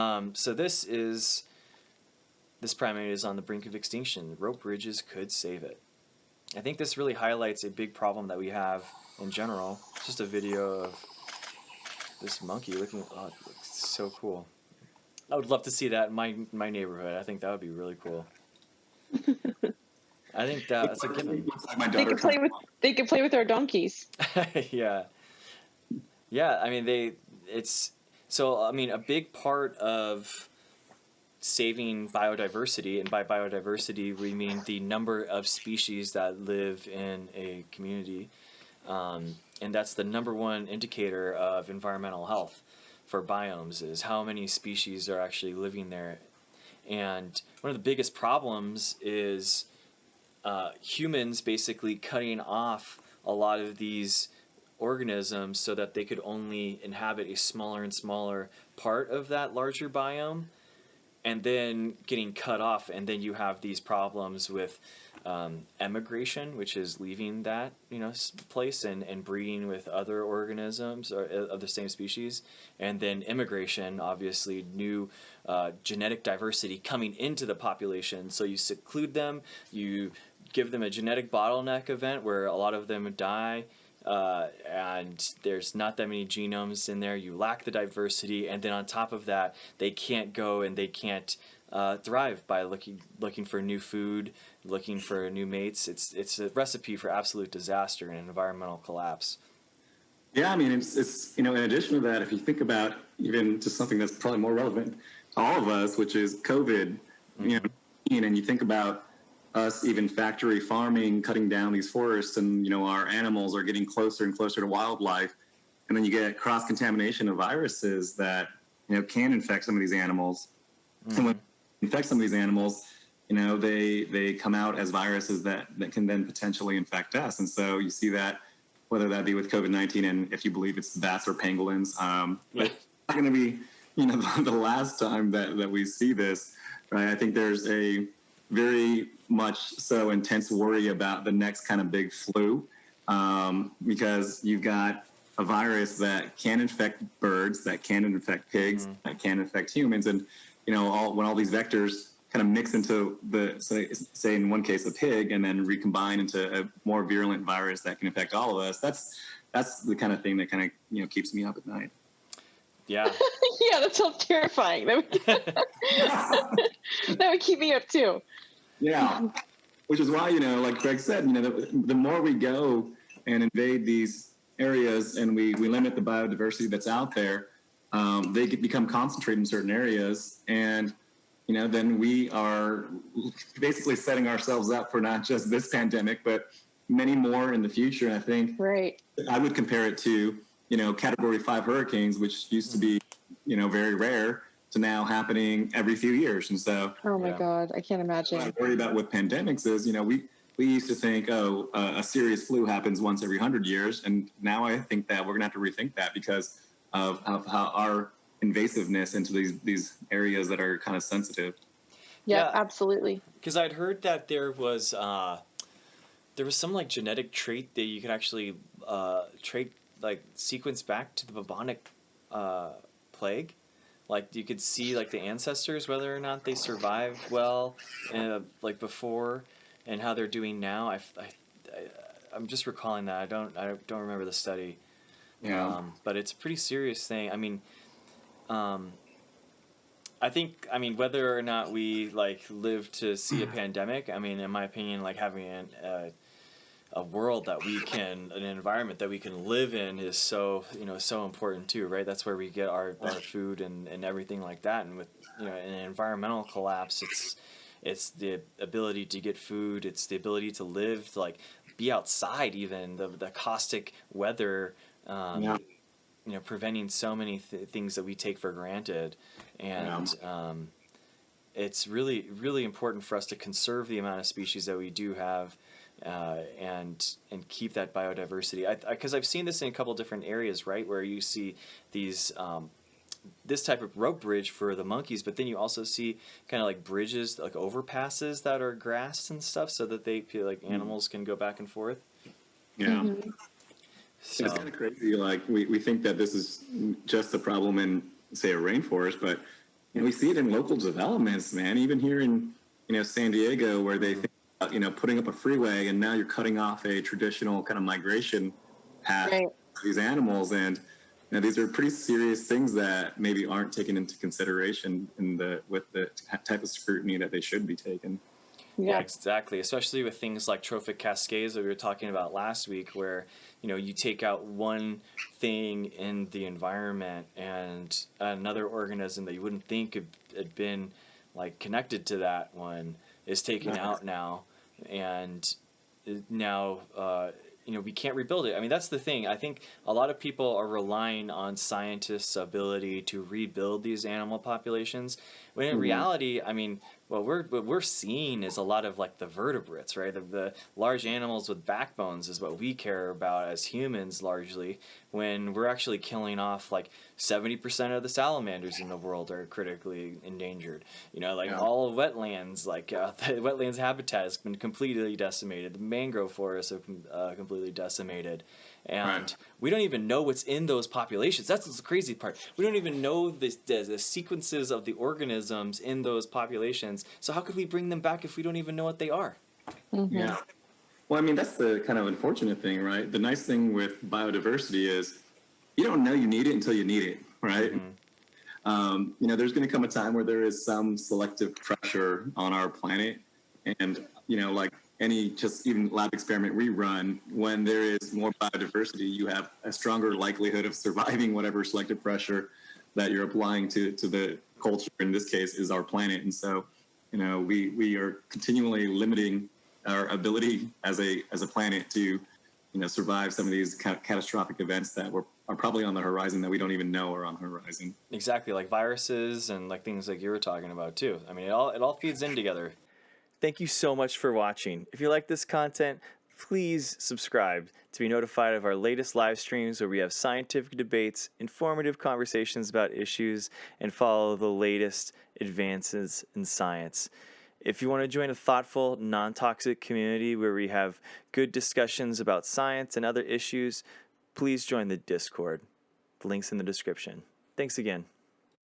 So this primate is on the brink of extinction. Rope bridges could save it. I think this really highlights a big problem that we have in general. It's just a video of this monkey looking. Oh, it looks so cool. I would love to see that in my neighborhood. I think that would be really cool. I think that's a given. My daughter they can play with our donkeys. Yeah. Yeah, I mean a big part of saving biodiversity, and by biodiversity we mean the number of species that live in a community, and that's the number one indicator of environmental health for biomes, is how many species are actually living there. And one of the biggest problems is humans basically cutting off a lot of these organisms so that they could only inhabit a smaller and smaller part of that larger biome, and then getting cut off, and then you have these problems with emigration, which is leaving that place and breeding with other organisms or of the same species, and then immigration, obviously new genetic diversity coming into the population. So you seclude them, you give them a genetic bottleneck event where a lot of them die, and there's not that many genomes in there. You lack the diversity, and then on top of that, they can't go and they can't thrive by looking for new food, looking for new mates. It's a recipe for absolute disaster and environmental collapse. Yeah, I mean, it's in addition to that, if you think about even just something that's probably more relevant to all of us, which is COVID, and you think about us even factory farming, cutting down these forests, and our animals are getting closer and closer to wildlife, and then you get cross-contamination of viruses that can infect some of these animals. And when you infect some of these animals, they come out as viruses that can then potentially infect us. And so you see that, whether that be with COVID-19, and if you believe it's bats or pangolins, it's not going to be the last time that we see this, right? I think there's a very much so intense worry about the next kind of big flu, because you've got a virus that can infect birds, that can infect pigs, that can infect humans, and when all these vectors kind of mix into say in one case a pig, and then recombine into a more virulent virus that can infect all of us. That's the kind of thing that kind of keeps me up at night. Yeah. Yeah, that sounds terrifying. That would keep me up too. Yeah, which is why, like Greg said, the more we go and invade these areas and we limit the biodiversity that's out there, they become concentrated in certain areas, and then we are basically setting ourselves up for not just this pandemic, but many more in the future. And I think I would compare it to Category 5 hurricanes, which used to be very rare, to now happening every few years. And so, oh my God, I can't imagine. What I worry about with pandemics is, we used to think, a serious flu happens once every 100 years. And now I think that we're going to have to rethink that because of how our invasiveness into these areas that are kind of sensitive. Yeah, absolutely. Because I'd heard that there was some like genetic trait that you could actually sequence back to the bubonic plague. Like you could see like the ancestors, whether or not they survived well, like before, and how they're doing now. I'm just recalling that. I don't remember the study. Yeah. But it's a pretty serious thing. I mean, whether or not we live to see a pandemic, in my opinion, having a world that an environment that we can live in is so important too, right? That's where we get our food and everything like that. And with an environmental collapse, it's the ability to get food, it's the ability to live, to be outside, even the caustic weather, preventing so many things that we take for granted. And it's really, really important for us to conserve the amount of species that we do have, and keep that biodiversity. Because I've seen this in a couple different areas, right, where you see these this type of rope bridge for the monkeys, but then you also see kind of like bridges, like overpasses that are grassed and stuff, so that animals can go back and forth. Yeah. So it's kind of crazy. We think that this is just a problem in, say, a rainforest, but And we see it in local developments, man. Even here in, San Diego, where they think about, putting up a freeway, and now you're cutting off a traditional kind of migration path Right. for these animals. And these are pretty serious things that maybe aren't taken into consideration with the type of scrutiny that they should be taken. Yeah, Yeah. exactly. Especially with things like trophic cascades that we were talking about last week, where you take out one thing in the environment and another organism that you wouldn't think had been like connected to that one is taken out now, and now we can't rebuild it. I mean, that's the thing. I think a lot of people are relying on scientists' ability to rebuild these animal populations, when in reality, I mean, what we're seeing is a lot of like the vertebrates, right? The large animals with backbones is what we care about as humans largely, when we're actually killing off like 70% of the salamanders in the world are critically endangered. All wetlands, like the wetlands habitat has been completely decimated. The mangrove forests have completely decimated. And we don't even know what's in those populations. That's the crazy part. We don't even know the sequences of the organisms in those populations. So how could we bring them back if we don't even know what they are? Yeah. Well, I mean, that's the kind of unfortunate thing, right? The nice thing with biodiversity is you don't know you need it until you need it, right? There's going to come a time where there is some selective pressure on our planet. And, like any just even lab experiment we run, when there is more biodiversity, you have a stronger likelihood of surviving whatever selective pressure that you're applying to the culture. In this case, is our planet. And so, we are continually limiting our ability as a planet to survive some of these catastrophic events that are probably on the horizon that we don't even know are on the horizon. Exactly, like viruses and like things like you were talking about too. I mean, it all feeds in together. Thank you so much for watching. If you like this content, please subscribe to be notified of our latest live streams where we have scientific debates, informative conversations about issues, and follow the latest advances in science. If you want to join a thoughtful, non-toxic community where we have good discussions about science and other issues, please join the Discord. The link's in the description. Thanks again.